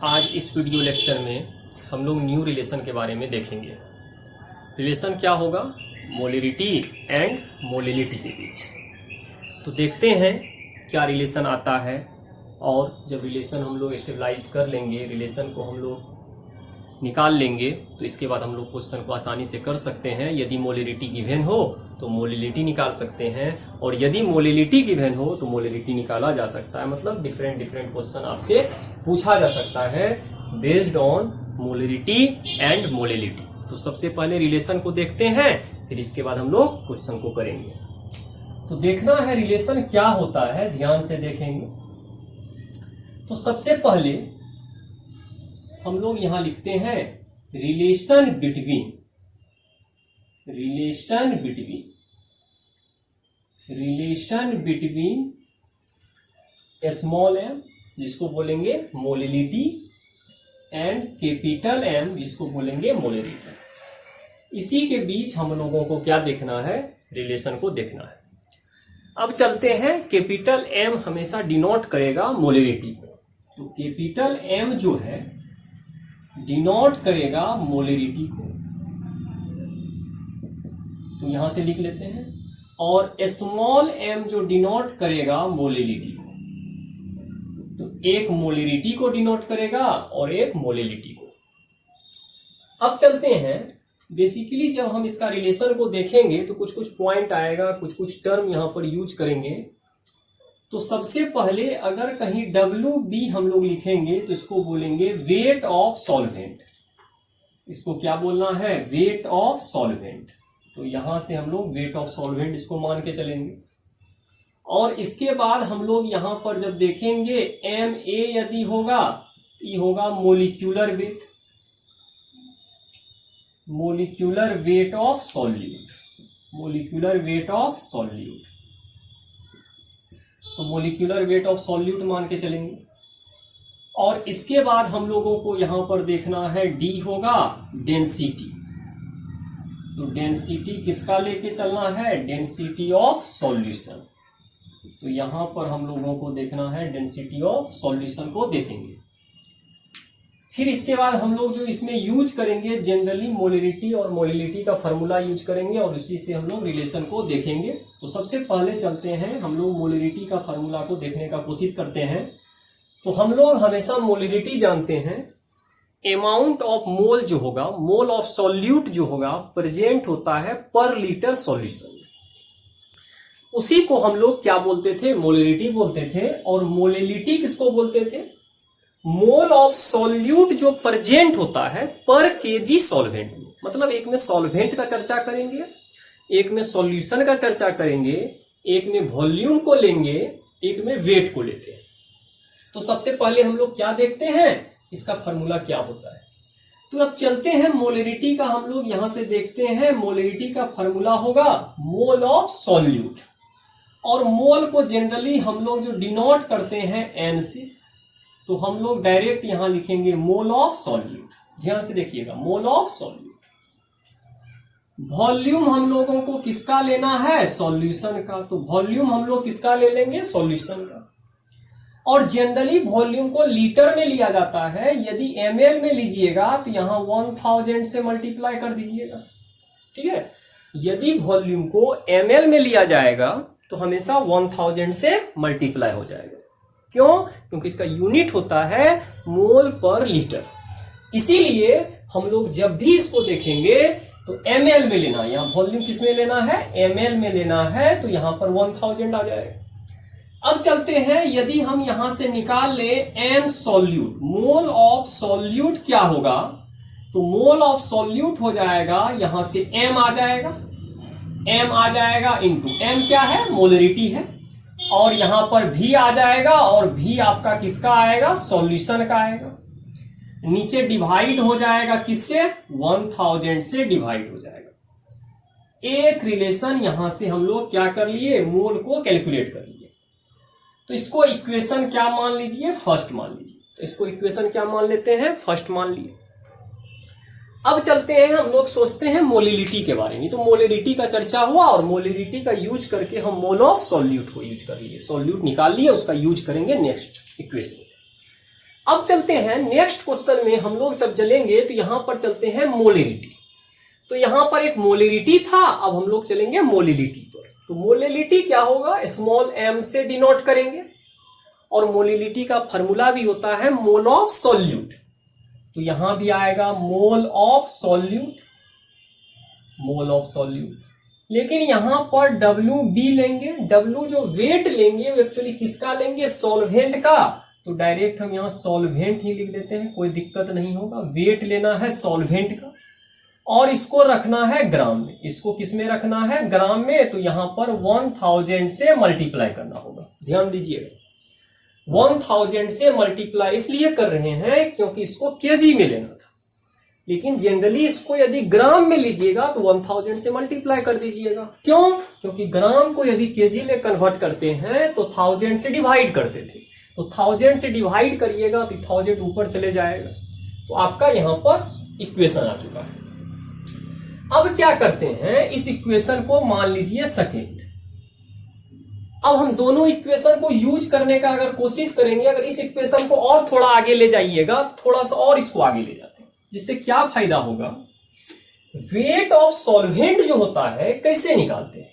आज इस video lecture में हम लोग न्यू रिलेशन के बारे में देखेंगे। रिलेशन क्या होगा? मोलरिटी एंड मोलिलिटी के बीच। तो देखते हैं क्या रिलेशन आता है, और जब रिलेशन हम लोग स्टेबलाइज कर लेंगे, रिलेशन को हम लोग निकाल लेंगे, तो इसके बाद हम लोग क्वेश्चन को आसानी से कर सकते हैं। यदि मोलरिटी गिवन हो तो मोलिलिटी निकाल सकते हैं, और यदि मोलिलिटी गिवन हो तो मोलरिटी निकाला जा सकता है। मतलब डिफरेंट क्वेश्चन आपसे पूछा जा सकता है based on molarity and molality. तो सबसे पहले रिलेशन को देखते हैं, फिर इसके बाद हम लोग क्वेश्चन को करेंगे। तो देखना है रिलेशन क्या होता है, ध्यान से देखेंगे। तो सबसे पहले हम लोग यहां लिखते हैं रिलेशन बिटवीन स्मॉल एम, जिसको बोलेंगे मोलिलिटी, एंड कैपिटल एम, जिसको बोलेंगे मोलिलिटी। इसी के बीच हम लोगों को क्या देखना है? रिलेशन को देखना है। अब चलते हैं, कैपिटल एम हमेशा डिनोट करेगा मोलिलिटी को। तो कैपिटल एम जो है डिनोट करेगा मोलरिटी को, तो यहां से लिख लेते हैं। और स्मॉल एम जो डिनोट करेगा मोलिलिटी को, तो एक मोलरिटी को डिनोट करेगा और एक मोलिलिटी को। अब चलते हैं, बेसिकली जब हम इसका रिलेशन को देखेंगे तो कुछ पॉइंट आएगा, कुछ टर्म यहां पर यूज करेंगे। तो सबसे पहले अगर कहीं WB हम लोग लिखेंगे तो इसको बोलेंगे वेट ऑफ सॉल्वेंट। इसको क्या बोलना है? Weight of solvent. तो यहां से हम लोग वेट ऑफ सॉल्वेंट इसको मान के चलेंगे। और इसके बाद हम लोग यहां पर जब देखेंगे MA यदि होगा तो ये होगा molecular weight, molecular weight of solute, molecular weight of solute. तो मोलिक्यूलर वेट ऑफ सॉल्यूट मान के चलेंगे। और इसके बाद हम लोगों को यहां पर देखना है D होगा डेंसिटी। तो डेंसिटी किसका लेके चलना है? Density of solution. तो यहां पर हम लोगों को देखना है डेंसिटी ऑफ सॉल्यूशन को देखेंगे। फिर इसके बाद हम लोग जो इसमें यूज करेंगे जनरली मोलरिटी और मोलिलिटी का फॉर्मूला यूज करेंगे, और उसी से हम लोग रिलेशन को देखेंगे। तो सबसे पहले चलते हैं, हम लोग मोलरिटी का फॉर्मूला को देखने का कोशिश करते हैं। तो हम लोग हमेशा मोलरिटी जानते हैं, अमाउंट ऑफ मोल जो होगा, मोल ऑफ सॉल्यूट जो होगा, प्रेजेंट होता है पर लीटर सॉल्यूशन। उसी को हम लोग क्या बोलते थे? मोलरिटी बोलते थे। और मोलिलिटी किसको बोलते थे? मोल ऑफ सॉल्यूट जो प्रेजेंट होता है पर केजी सॉल्वेंट में। मतलब एक में सॉल्वेंट का चर्चा करेंगे, एक में सॉल्यूशन का चर्चा करेंगे, एक में वॉल्यूम को लेंगे, एक में वेट को लेते हैं। तो सबसे पहले हम लोग क्या देखते हैं, इसका फॉर्मूला क्या होता है। तो अब चलते हैं मोलरिटी का, हम लोग यहां से देखते हैं। मोलरिटी का फॉर्मूला होगा मोल ऑफ सॉल्यूट, और मोल को जनरली हम लोग जो डिनोट करते हैं N से, तो हम लोग डायरेक्ट यहां लिखेंगे मोल ऑफ सॉल्यूट। ध्यान से देखिएगा, मोल ऑफ सॉल्यूट। वॉल्यूम हम लोगों को किसका लेना है? सॉल्यूशन का। तो वॉल्यूम हम लोग किसका ले लेंगे? सॉल्यूशन का। और जनरली वॉल्यूम को लीटर में लिया जाता है। यदि ml में लीजिएगा तो यहां 1000 से मल्टीप्लाई कर दीजिएगा, ठीक है। यदि वॉल्यूम को ml में लिया जाएगा तो हमेशा 1000 से मल्टीप्लाई हो जाएगा। क्यों? क्योंकि इसका यूनिट होता है मोल पर लीटर। इसीलिए हम लोग जब भी इसको देखेंगे तो ml में लेना है। यहां वॉल्यूम किस में लेना है? ml में लेना है। तो यहां पर 1000 आ जाएगा। अब चलते हैं, यदि हम यहां से निकाल ले n solute, mole of solute क्या होगा? तो मोल ऑफ सॉल्यूट हो जाएगा, यहां से m आ जाएगा, m आ जाएगा इंटू m क्या है? मोलरिटी है। और यहां पर V आ जाएगा, और V आपका किसका आएगा? सॉल्यूशन का आएगा। नीचे डिवाइड हो जाएगा किससे? 1000 से डिवाइड हो जाएगा। एक रिलेशन यहां से हम लोग क्या कर लिए? मोल को कैलकुलेट कर लिए। तो इसको इक्वेशन क्या मान लीजिए? फर्स्ट मान लीजिए। तो इसको इक्वेशन क्या मान लेते हैं? फर्स्ट मान लिए। अब चलते हैं, हम लोग सोचते हैं मोलिलिटी के बारे में। तो मोलिलिटी का चर्चा हुआ, और मोलिलिटी का यूज करके हम मोल ऑफ सॉल्यूट को यूज कर लिए, सॉल्यूट निकाल लिए, उसका यूज करेंगे नेक्स्ट इक्वेशन। अब चलते हैं नेक्स्ट क्वेश्चन में, हम लोग जब चलेंगे तो यहां पर चलते हैं मोलेरिटी। तो यहां पर एक मोलेरिटी था, अब हम लोग चलेंगे मोलिलिटी पर। तो मोलिलिटी क्या होगा, स्मॉल m से डिनोट करेंगे, और मोलिलिटी का फॉर्मूला भी होता है मोल ऑफ सॉल्यूट। तो यहां भी आएगा मोल of solute, mole of solute. लेकिन यहां पर WB लेंगे, W जो वेट लेंगे वो एक्चुअली किसका लेंगे, सॉल्वेंट का। तो डायरेक्ट हम यहां सॉल्वेंट ही लिख देते हैं, कोई दिक्कत नहीं होगा। वेट लेना है सॉल्वेंट का, और इसको रखना है ग्राम में। इसको किस में रखना है, ग्राम में। तो यहां पर 1000 से मल्टीप्लाई करना होगा, ध्यान दीजिएगा। 1000 से मल्टीप्लाई इसलिए कर रहे हैं क्योंकि इसको केजी में लेना था, लेकिन जनरली इसको यदि ग्राम में लीजिएगा तो 1000 से मल्टीप्लाई कर दीजिएगा। क्यों, क्योंकि ग्राम को यदि केजी में कन्वर्ट करते हैं तो 1000 से डिवाइड करते थे। तो 1000 से डिवाइड करिएगा तो 1000 ऊपर चले जाएगा। तो आपका यहां पर इक्वेशन आ चुका है। अब क्या करते हैं, इस इक्वेशन को मान लीजिए सेकेंड। अब हम दोनों इक्वेशन को यूज करने का अगर कोशिश करेंगे, अगर इस इक्वेशन को और थोड़ा आगे ले जाइएगा तो थोड़ा सा और इसको आगे ले जाते हैं, जिससे क्या फायदा होगा, वेट ऑफ सॉल्वेंट जो होता है कैसे निकालते हैं।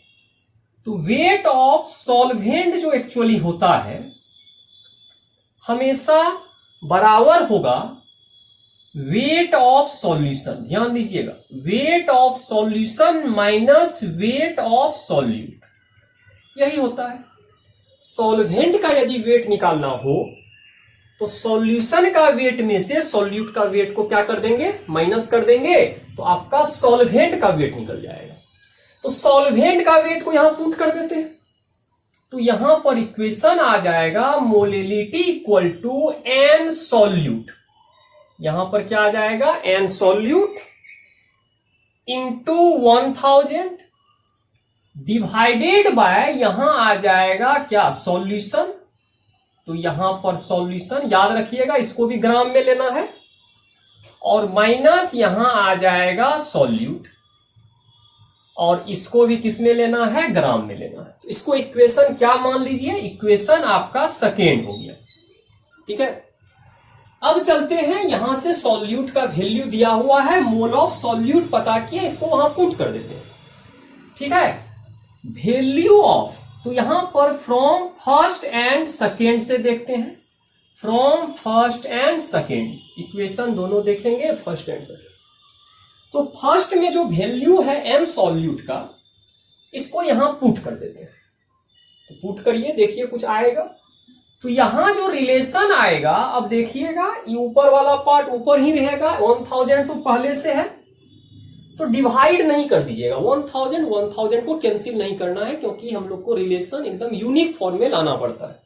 तो वेट ऑफ सॉल्वेंट जो एक्चुअली होता है हमेशा बराबर होगा वेट ऑफ सॉल्यूशन। ध्यान दीजिएगा, weight of solution minus weight of solute, यही होता है। सॉल्वेंट का यदि वेट निकालना हो तो सॉल्यूशन का वेट में से सॉल्यूट का वेट को क्या कर देंगे, माइनस कर देंगे, तो आपका सॉल्वेंट का वेट निकल जाएगा। तो सॉल्वेंट का वेट को यहां पुट कर देते हैं, तो यहां पर इक्वेशन आ जाएगा molality equal to n solute. यहां पर क्या आ जाएगा, n solute into 1000 divided by, यहां आ जाएगा क्या, सॉल्यूशन। तो यहां पर सॉल्यूशन याद रखिएगा, इसको भी ग्राम में लेना है, और माइनस यहां आ जाएगा सॉल्यूट, और इसको भी किस में लेना है, ग्राम में लेना है। तो इसको इक्वेशन क्या मान लीजिए, इक्वेशन आपका सेकेंड हो गया। ठीक है, अब चलते हैं, यहां से सॉल्यूट का वैल्यू दिया हुआ है, मोल ऑफ सॉल्यूट पता किए, इसको वहां पुट कर देते हैं। ठीक है, वैल्यू ऑफ, तो यहां पर फ्रॉम फर्स्ट एंड सेकेंड से देखते हैं, from first and second equation दोनों देखेंगे, फर्स्ट एंड सेकेंड। तो फर्स्ट में जो वैल्यू है एम सॉल्यूट का, इसको यहां पुट कर देते हैं। तो पुट करिए, देखिए कुछ आएगा। तो यहां जो रिलेशन आएगा, अब देखिएगा ये ऊपर वाला पार्ट ऊपर ही रहेगा, 1000 तो पहले से है, तो डिवाइड नहीं कर दीजिएगा। 1000 को कैंसिल नहीं करना है, क्योंकि हम लोग को रिलेशन एकदम यूनिक फॉर्म में लाना पड़ता है,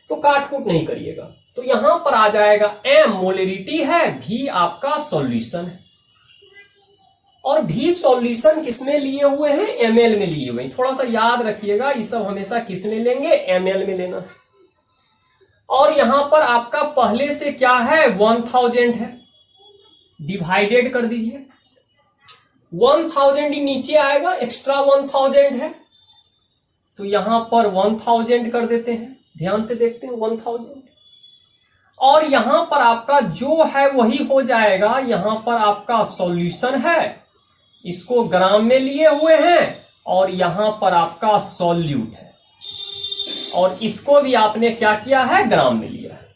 तो काट कूट नहीं करिएगा। तो यहां पर आ जाएगा एम मोलेरिटी है, भी आपका सॉल्यूशन है, और भी सॉल्यूशन किसमें लिए हुए हैं, ml में लिए हुए हैं। थोड़ा सा याद रखिएगा, ये सब हमेशा किस में लेंगे, ml में लेना है। और यहां पर आपका पहले से क्या है, 1000 है, डिवाइडेड कर दीजिए। 1000 ही नीचे आएगा, एक्स्ट्रा 1000 है, तो यहां पर 1000 कर देते हैं। ध्यान से देखते हैं 1000, और यहां पर आपका जो है वही हो जाएगा। यहां पर आपका सॉल्यूशन है, इसको ग्राम में लिए हुए हैं, और यहां पर आपका सॉल्यूट है, और इसको भी आपने क्या किया है, ग्राम में लिया है।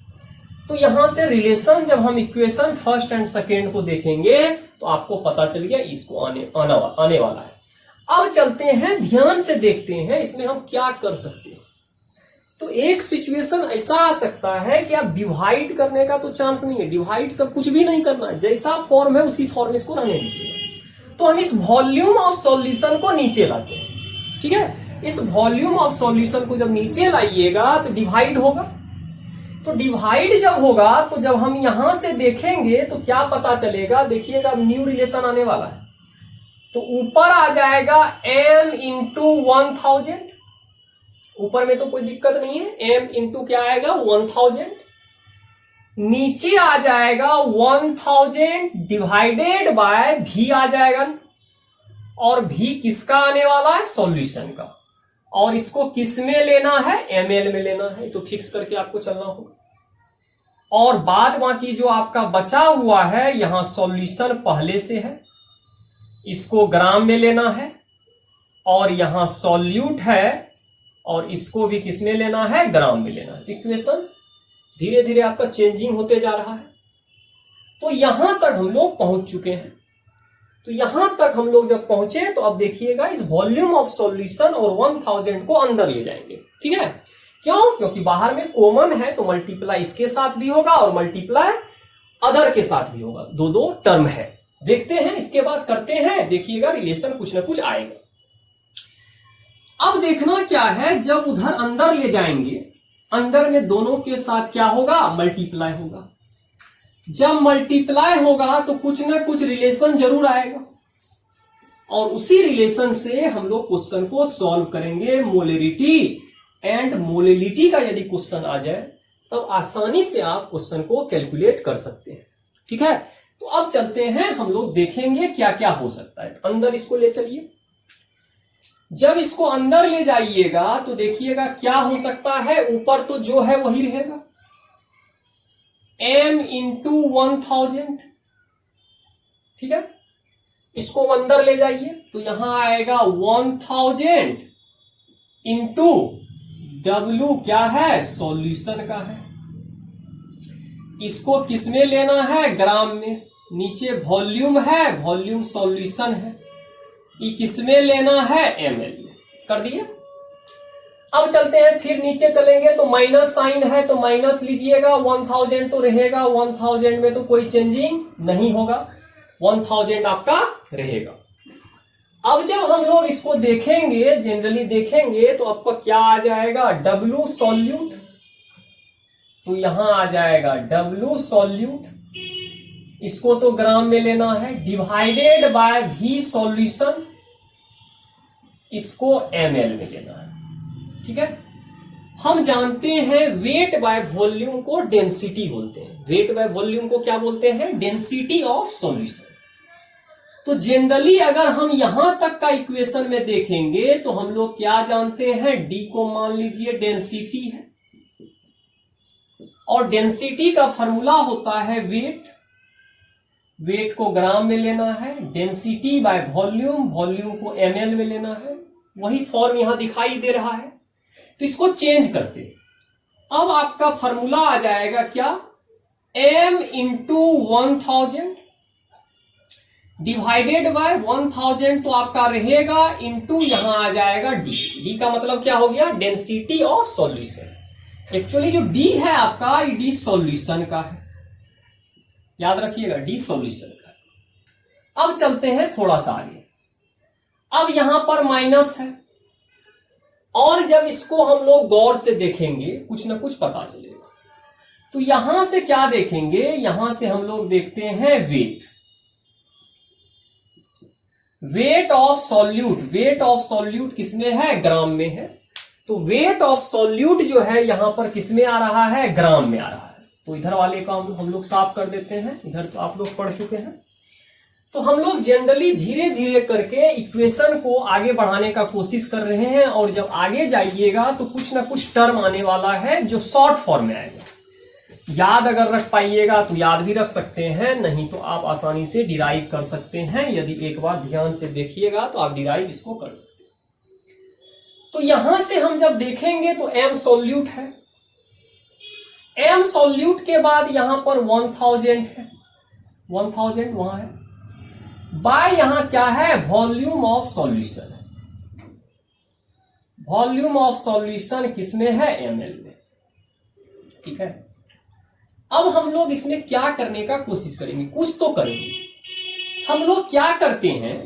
तो यहां से रिलेशन जब हम इक्वेशन फर्स्ट एंड सेकेंड को देखेंगे तो आपको पता चल गया इसको आने वाला है। अब चलते हैं, ध्यान से देखते हैं इसमें हम क्या कर सकते हैं। तो एक सिचुएशन ऐसा आ सकता है कि आप डिवाइड करने का तो चांस नहीं है, डिवाइड सब कुछ भी नहीं करना है, जैसा फॉर्म है उसी फॉर्म इसको रहने दीजिएगा। तो हम इस वॉल्यूम ऑफ सॉल्यूशन को नीचे लाते हैं। ठीक है, इस वॉल्यूम ऑफ सॉल्यूशन को जब नीचे लाइएगा तो डिवाइड होगा। तो डिवाइड जब होगा तो जब हम यहां से देखेंगे तो क्या पता चलेगा, देखिएगा अब न्यू रिलेशन आने वाला है। तो ऊपर आ जाएगा m इंटू 1000, ऊपर में तो कोई दिक्कत नहीं है, m इंटू क्या आएगा 1000, नीचे आ जाएगा 1000 डिवाइडेड बाय v आ जाएगा, और v किसका आने वाला है, सॉल्यूशन का, और इसको किस में लेना है, ml में लेना है। तो फिक्स करके आपको चलना होगा। और बाद बाकी जो आपका बचा हुआ है यहां सॉल्यूशन पहले से है, इसको ग्राम में लेना है, और यहां सॉल्यूट है और इसको भी किसमें लेना है, ग्राम में लेना है। तो इक्वेशन धीरे धीरे आपका चेंजिंग होते जा रहा है। तो यहां तक हम लोग पहुंच चुके हैं। तो यहां तक हम लोग जब पहुंचे तो अब देखिएगा इस वॉल्यूम ऑफ सॉल्यूशन और 1000 को अंदर ले जाएंगे। ठीक है, क्यों? क्योंकि बाहर में कॉमन है तो मल्टीप्लाई इसके साथ भी होगा और मल्टीप्लाई अदर के साथ भी होगा, दो दो टर्म है। देखते हैं इसके बाद करते हैं, देखिएगा रिलेशन कुछ ना कुछ आएगा। अब देखना क्या है, जब उधर अंदर ले जाएंगे, अंदर में दोनों के साथ क्या होगा, मल्टीप्लाई होगा। जब मल्टीप्लाई होगा तो कुछ ना कुछ रिलेशन जरूर आएगा और उसी रिलेशन से हम लोग क्वेश्चन को सॉल्व करेंगे। मोलरिटी एंड मोलिलिटी का यदि क्वेश्चन आ जाए तब आसानी से आप क्वेश्चन को कैलकुलेट कर सकते हैं। ठीक है, तो अब चलते हैं, हम लोग देखेंगे क्या क्या हो सकता है। अंदर इसको ले चलिए। जब इसको अंदर ले जाइएगा तो देखिएगा क्या हो सकता है। ऊपर तो जो है वही रहेगा, m इंटू 1000। ठीक है, इसको अंदर ले जाइए तो यहां आएगा 1000 इंटू W क्या है, सॉल्यूशन का है। इसको किसमें लेना है, ग्राम में। नीचे वॉल्यूम है, वॉल्यूम सॉल्यूशन है, ये किसमें लेना है, ml में। कर दिए। अब चलते हैं, फिर नीचे चलेंगे तो माइनस साइन है तो माइनस लीजिएगा। 1000 तो रहेगा, 1000 में तो कोई चेंजिंग नहीं होगा, 1000 आपका रहेगा। अब जब हम लोग इसको देखेंगे, जनरली देखेंगे तो आपका क्या आ जाएगा, W सॉल्यूट। तो यहां आ जाएगा W सॉल्यूट, इसको तो ग्राम में लेना है, डिवाइडेड बाय V सॉल्यूशन, इसको ml में लेना है। ठीक है, हम जानते हैं वेट बाय वॉल्यूम को डेंसिटी बोलते हैं। वेट बाय वॉल्यूम को क्या बोलते हैं, डेंसिटी ऑफ सॉल्यूशन। तो जनरली अगर हम यहां तक का इक्वेशन में देखेंगे तो हम लोग क्या जानते हैं, D को मान लीजिए डेंसिटी है और डेंसिटी का फॉर्मूला होता है वेट। वेट को ग्राम में लेना है, डेंसिटी बाय वॉल्यूम, वॉल्यूम को ml में लेना है। वही फॉर्म यहां दिखाई दे रहा है। तो इसको चेंज करते, अब आपका फॉर्मूला आ जाएगा क्या, m इंटू 1000 डिवाइडेड बाय 1000 तो आपका रहेगा इंटू यहां आ जाएगा d। d का मतलब क्या हो गया, डेंसिटी ऑफ सॉल्यूशन। एक्चुअली जो d है आपका, ये d सॉल्यूशन का है, याद रखिएगा d सॉल्यूशन का है। अब चलते हैं थोड़ा सा आगे। अब यहां पर माइनस है और जब इसको हम लोग गौर से देखेंगे कुछ ना कुछ पता चलेगा। तो यहां से क्या देखेंगे, यहां से हम लोग देखते हैं weight. Weight of solute, weight of solute किसमें है, ग्राम में है। तो वेट ऑफ सॉल्यूट जो है यहां पर किसमें आ रहा है, ग्राम में आ रहा है। तो इधर वाले का हम लोग साफ कर देते हैं, इधर तो आप लोग पढ़ चुके हैं। तो हम लोग जनरली धीरे धीरे करके इक्वेशन को आगे बढ़ाने का कोशिश कर रहे हैं और जब आगे जाइएगा तो कुछ ना कुछ टर्म आने वाला है जो शॉर्ट फॉर्म में आएगा। याद अगर रख पाइएगा तो याद भी रख सकते हैं, नहीं तो आप आसानी से डिराइव कर सकते हैं। यदि एक बार ध्यान से देखिएगा तो आप डिराइव इसको कर सकते हैं। तो यहां से हम जब देखेंगे तो m सॉल्यूट है, m सॉल्यूट के बाद यहां पर 1000 है, 1000 वहां है, बाय यहां क्या है, वॉल्यूम ऑफ सॉल्यूशन है। वॉल्यूम ऑफ सॉल्यूशन किसमें है, ml में। ठीक है, अब हम लोग इसमें क्या करने का कोशिश करेंगे, कुछ तो करेंगे। हम लोग क्या करते हैं,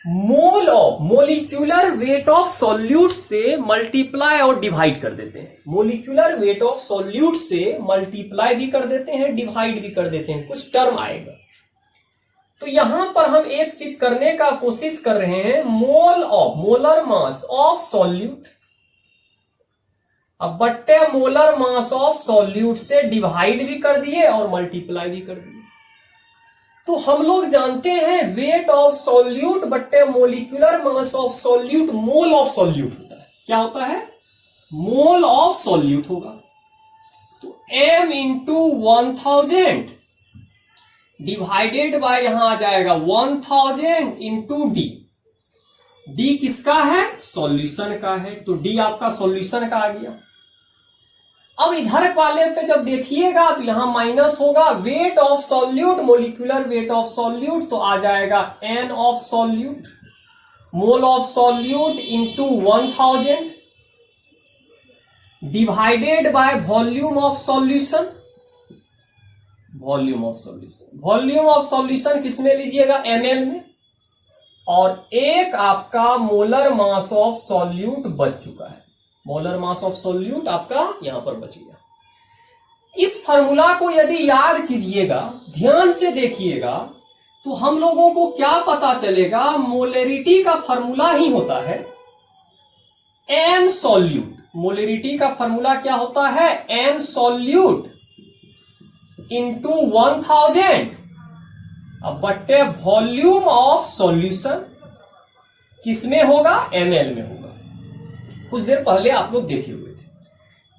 mole of, molecular weight of solute से मल्टीप्लाई और डिवाइड कर देते हैं। मोलिक्यूलर वेट ऑफ सॉल्यूट से मल्टीप्लाई भी कर देते हैं, डिवाइड भी कर देते हैं, कुछ टर्म आएगा। तो यहां पर हम एक चीज करने का कोशिश कर रहे हैं, mole of, molar mass of solute, अब बट्टे मोलर मास ऑफ सॉल्यूट से डिवाइड भी कर दिए और मल्टीप्लाई भी कर दिए। तो हम लोग जानते हैं वेट ऑफ सॉल्यूट बट्टे molecular mass of solute, mole of solute होता है। क्या होता है, मोल ऑफ सॉल्यूट होगा। तो m इंटू 1000 डिवाइडेड बाय यहां आ जाएगा 1000 इंटू डी। डी किसका है? सॉल्यूशन का है, तो डी आपका सॉल्यूशन का आ गया। अब इधर वाले पे जब देखिएगा तो यहां माइनस होगा, weight of solute, molecular weight of solute, तो आ जाएगा n of solute, mole of solute into 1000 divided by volume of solution. Volume of solution, volume of solution किसमें लीजिएगा? ml में। और एक आपका मोलर मास ऑफ सॉल्यूट बच चुका है, मोलर मास ऑफ सॉल्यूट आपका यहां पर बच गया। इस फार्मूला को यदि याद कीजिएगा, ध्यान से देखिएगा, तो हम लोगों को क्या पता चलेगा? मोलेरिटी का फार्मूला ही होता है एन सॉल्यूट। मोलेरिटी का फार्मूला क्या होता है? एन सॉल्यूट इंटू 1000 अब बट्टे वॉल्यूम ऑफ सॉल्यूशन, किसमें होगा? ml में होगा। कुछ देर पहले आप लोग देखे हुए थे।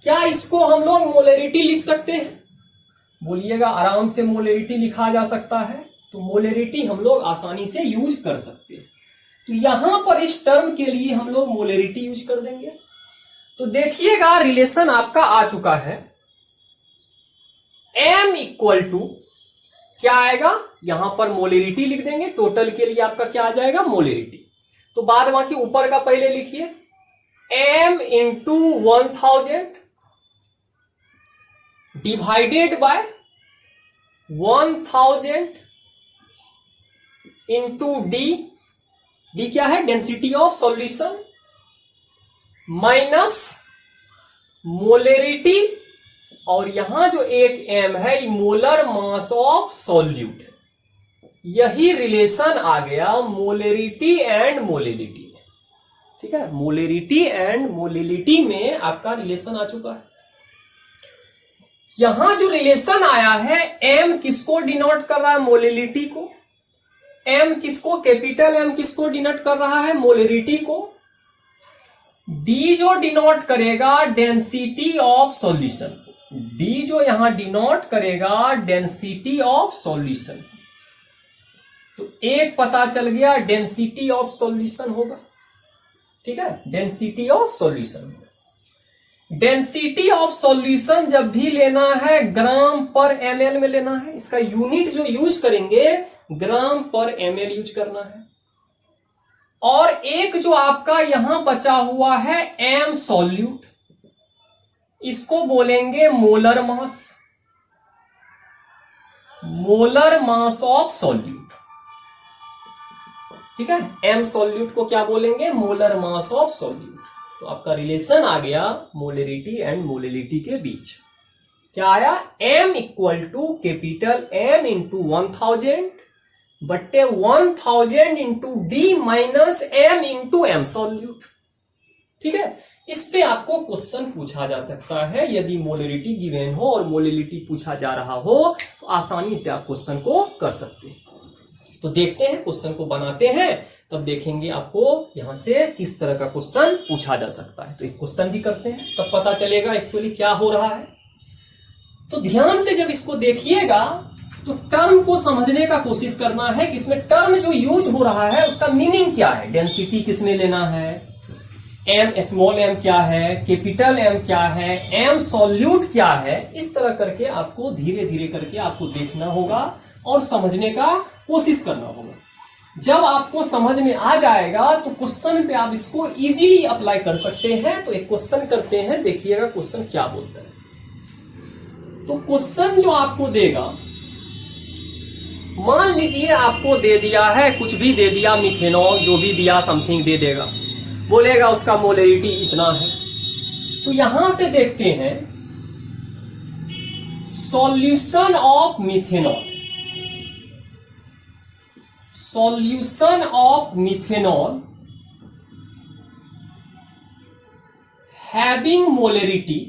क्या इसको हम लोग मोलेरिटी लिख सकते हैं? बोलिएगा आराम से मोलेरिटी लिखा जा सकता है। तो मोलेरिटी हम लोग आसानी से यूज कर सकते हैं। तो यहां पर इस टर्म के लिए हम लोग मोलेरिटी यूज कर देंगे। तो देखिएगा रिलेशन आपका आ चुका है, m इक्वल टू क्या आएगा? यहां पर मोलेरिटी लिख देंगे, टोटल के लिए आपका क्या आ जाएगा? मोलेरिटी। तो बाद बाकी ऊपर का पहले लिखिए, m into 1000 divided bye 1000 into D. D क्या है? डेंसिटी ऑफ सॉल्यूशन माइनस मोलेरिटी, और यहां जो एक m है मोलर मास ऑफ सॉल्यूट है। यही रिलेशन आ गया मोलेरिटी एंड मोलिलिटी में। ठीक है, मोलेरिटी एंड मोलिलिटी में आपका रिलेशन आ चुका है। यहां जो रिलेशन आया है, m किसको डिनोट कर रहा है? मोलिलिटी को। m किसको? कैपिटल M किसको डिनोट कर रहा है? मोलिलिटी को। d जो डिनोट करेगा डेंसिटी ऑफ सॉल्यूशन, d जो यहां डिनोट करेगा डेंसिटी ऑफ सॉल्यूशन। तो एक पता चल गया, डेंसिटी ऑफ सॉल्यूशन होगा। ठीक है, डेंसिटी ऑफ सॉल्यूशन होगा। डेंसिटी ऑफ सॉल्यूशन जब भी लेना है ग्राम पर ml में लेना है। इसका यूनिट जो यूज करेंगे ग्राम पर ml यूज करना है। और एक जो आपका यहां बचा हुआ है m सॉल्यूट, इसको बोलेंगे molar mass, molar mass of solute. ठीक है, m सॉल्यूट को क्या बोलेंगे? Molar mass of solute. तो आपका रिलेशन आ गया मोलेरिटी एंड मोलिलिटी के बीच। क्या आया? m equal to capital M into 1000 बट्टे 1000 into d minus m into m solute. ठीक है, इस पे आपको क्वेश्चन पूछा जा सकता है। यदि मोलेरिटी गिवन हो और मोलिलिटी पूछा जा रहा हो तो आसानी से आप क्वेश्चन को कर सकते हैं। तो देखते हैं, क्वेश्चन को बनाते हैं, तब देखेंगे आपको यहां से किस तरह का क्वेश्चन पूछा जा सकता है। तो एक क्वेश्चन भी करते हैं, तब पता चलेगा एक्चुअली क्या हो रहा है। तो ध्यान से जब इसको देखिएगा तो टर्म को समझने का कोशिश करना है कि इसमें टर्म जो यूज हो रहा है उसका मीनिंग क्या है। डेंसिटी किसमें लेना है, m स्मॉल m क्या है, कैपिटल M क्या है, m सॉल्यूट क्या है। इस तरह करके आपको धीरे धीरे करके आपको देखना होगा और समझने का कोशिश करना होगा। जब आपको समझ में आ जाएगा तो क्वेश्चन पे आप इसको इजीली अप्लाई कर सकते हैं। तो एक क्वेश्चन करते हैं, देखिएगा क्वेश्चन क्या बोलता है। तो क्वेश्चन जो आपको देगा, मान लीजिए आपको दे दिया है, कुछ भी दे दिया, मिथेनॉल जो भी दिया समथिंग दे देगा, बोलेगा उसका मोलेरिटी इतना है। तो यहां से देखते हैं solution of methanol, solution of methanol having molarity,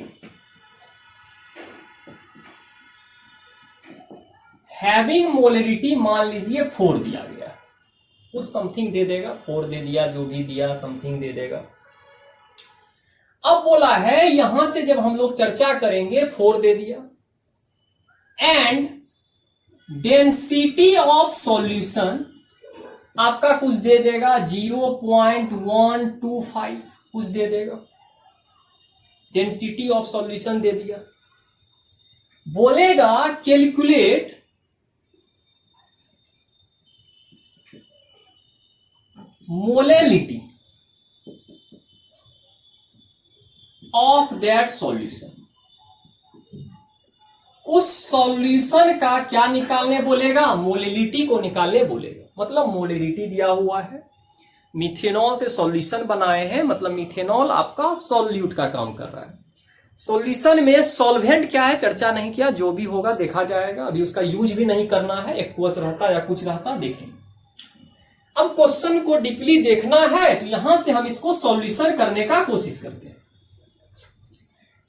having molarity मान लीजिए 4 दिया गया, कुछ समथिंग दे देगा, 4 दे दिया, जो भी दिया समथिंग दे देगा। अब बोला है यहां से जब हम लोग चर्चा करेंगे 4 दे दिया, एंड डेंसिटी ऑफ सॉल्यूशन आपका कुछ दे देगा 0.125 कुछ दे देगा, डेंसिटी ऑफ सॉल्यूशन दे दिया। बोलेगा calculate molality of that solution. उस सॉल्यूशन का क्या निकालने बोलेगा? मोलेलिटी को निकालने बोलेगा। मतलब मोलेलिटी दिया हुआ है, मिथेनॉल से सॉल्यूशन बनाए हैं, मतलब मिथेनॉल आपका सॉल्यूट का काम कर रहा है। सॉल्यूशन में सॉल्वेंट क्या है चर्चा नहीं किया, जो भी होगा देखा जाएगा, अभी उसका यूज भी नहीं करना है, एक्वस रहता या कुछ रहता देखेंगे। अब क्वेश्चन को डीपली देखना है तो यहां से हम इसको सॉल्यूशन करने का कोशिश करते हैं।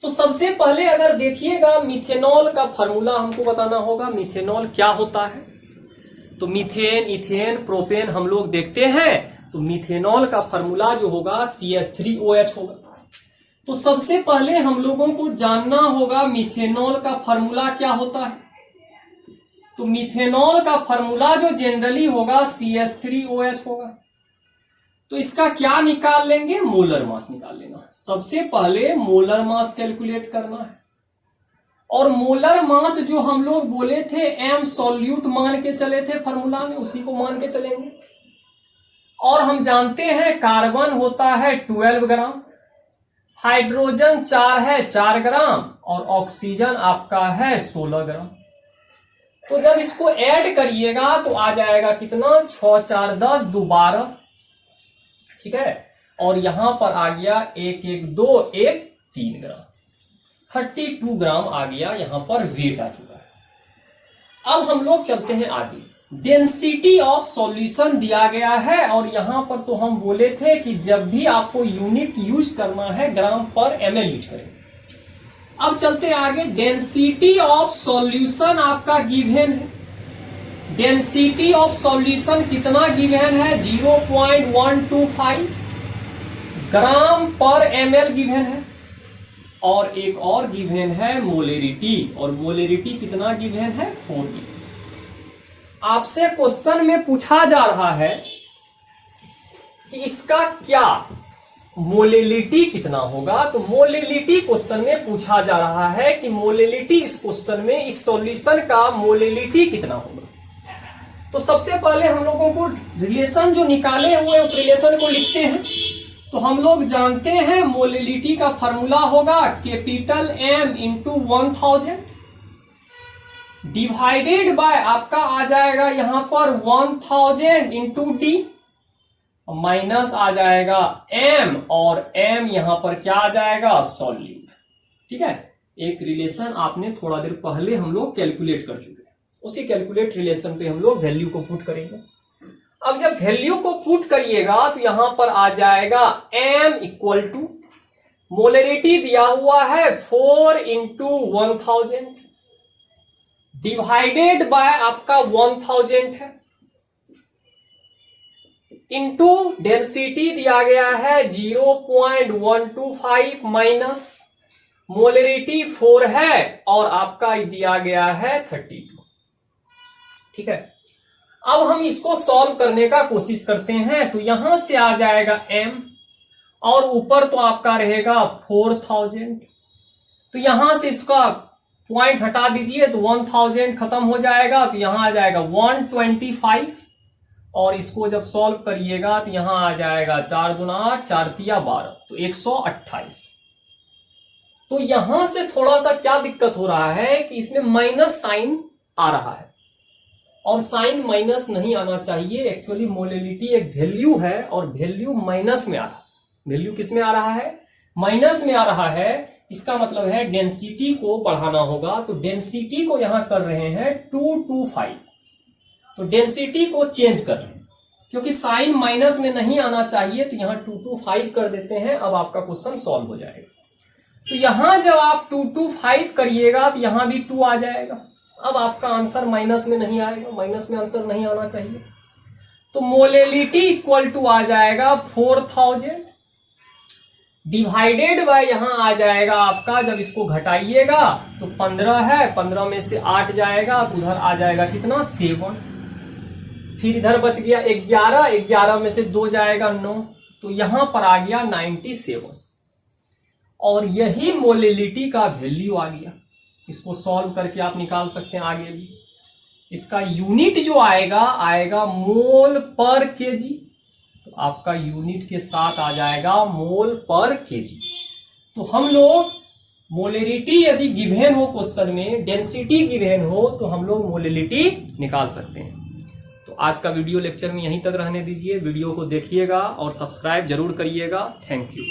तो सबसे पहले अगर देखिएगा मिथेनॉल का फॉर्मूला हमको बताना होगा, मिथेनॉल क्या होता है। तो मीथेन, इथेन, प्रोपेन हम लोग देखते हैं, तो मिथेनॉल का फॉर्मूला जो होगा CH3OH होगा। तो सबसे पहले हम लोगों को जानना होगा मिथेनॉल का फॉर्मूला क्या होता है। तो मिथेनॉल का फॉर्मूला जो जनरली होगा CH3OH होगा। तो इसका क्या निकाल लेंगे? मोलर मास निकाल लेना। सबसे पहले मोलर मास कैलकुलेट करना है, और मोलर मास जो हम लोग बोले थे एम सॉल्यूट मान के चले थे फॉर्मूला में, उसी को मान के चलेंगे। और हम जानते हैं कार्बन होता है 12 ग्राम, हाइड्रोजन 4 है 4 ग्राम, और ऑक्सीजन आपका है 16 ग्राम। तो जब इसको ऐड करिएगा तो आ जाएगा कितना? 6 4 10 2 12, ठीक है। और यहां पर आ गया 1 1 2 1 3 ग्राम, 32 ग्राम आ गया, यहां पर वेट आ चुका है। अब हम लोग चलते हैं आगे। डेंसिटी ऑफ सॉल्यूशन दिया गया है, और यहां पर तो हम बोले थे कि जब भी आपको यूनिट यूज करना है ग्राम पर ml यूज करें। अब चलते हैं आगे। डेंसिटी ऑफ सॉल्यूशन आपका गिवन है। डेंसिटी ऑफ सॉल्यूशन कितना गिवन है? 0.125 ग्राम पर ml गिवन है। और एक और गिवन है मोलेरिटी, और मोलेरिटी कितना गिवन है? 4 गिवन। आपसे क्वेश्चन में पूछा जा रहा है कि इसका क्या मोलेलिटी कितना होगा। तो मोलेलिटी क्वेश्चन में पूछा जा रहा है कि मोलेलिटी, इस क्वेश्चन में इस सॉल्यूशन का मोलेलिटी कितना होगा। तो सबसे पहले हम लोगों को रिलेशन जो निकाले हुए उस रिलेशन को लिखते हैं। तो हम लोग जानते हैं मोलेलिटी का फॉर्मूला होगा capital M into 1000 divided bye आपका आ जाएगा यहां पर 1000 इंटू D, माइनस आ जाएगा M, और M यहां पर क्या आ जाएगा? सॉल्यूट, ठीक है। एक रिलेशन आपने थोड़ा देर पहले हम लोग कैलकुलेट कर चुके हैं, उसी कैलकुलेट रिलेशन पे हम लोग वैल्यू को पुट करेंगे। अब जब वैल्यू को पुट करिएगा तो यहां पर आ जाएगा M इक्वल टू मोलेरिटी दिया हुआ है 4 इंटू 1000 डिवाइडेड बाय आपका 1000 है, इंटू डेंसिटी दिया गया है 0.125 माइनस मोलेरिटी 4 है, और आपका दिया गया है 32, ठीक है। अब हम इसको सॉल्व करने का कोशिश करते हैं। तो यहां से आ जाएगा M, और ऊपर तो आपका रहेगा 4000। तो यहां से इसका पॉइंट हटा दीजिए तो 1000 खत्म हो जाएगा, तो यहां आ जाएगा 125, और इसको जब सॉल्व करिएगा तो यहां आ जाएगा 4 दूना 8 4 तिया 12, तो 128। तो यहां से थोड़ा सा क्या दिक्कत हो रहा है कि इसमें माइनस साइन आ रहा है, और साइन माइनस नहीं आना चाहिए। एक्चुअली मोलेलिटी एक वैल्यू है, और वैल्यू माइनस में आ रहा है। वैल्यू किस में आ रहा है? माइनस में आ रहा है। इसका मतलब है डेंसिटी को बढ़ाना होगा। तो डेंसिटी को यहां कर रहे हैं 225, तो डेंसिटी को चेंज कर रहे हैं, क्योंकि साइन माइनस में नहीं आना चाहिए, तो यहां 225 कर देते हैं। अब आपका क्वेश्चन सॉल्व हो जाएगा। तो यहां जब आप 225 करिएगा तो यहां भी 2 आ जाएगा। अब आपका आंसर माइनस में नहीं आएगा, माइनस में आंसर नहीं आना चाहिए। तो मोलेलिटी इक्वल टू आ जाएगा 4000 डिवाइडेड बाय यहां आ जाएगा आपका, जब इसको घटाइएगा तो 15 है, 15 में से 8 जाएगा तो उधर आ जाएगा कितना 7। फिर इधर बच गया 11, 11 में से 2 जाएगा 9, तो यहां पर आ गया 97। और यही मोलिलिटी का वैल्यू आ गया। इसको सॉल्व करके आप निकाल सकते हैं आगे भी। इसका यूनिट जो आएगा मोल पर केजी, तो आपका यूनिट के साथ आ जाएगा मोल पर केजी। तो हम लोग मोलिलिटी यदि गिवन हो क्वेश्चन में, डेंसिटी गिवन हो, तो हम लोग मोलिलिटी निकाल सकते हैं। तो आज का वीडियो लेक्चर में यहीं तक रहने दीजिए। वीडियो को देखिएगा और सब्सक्राइब जरूर करिएगा। Thank you.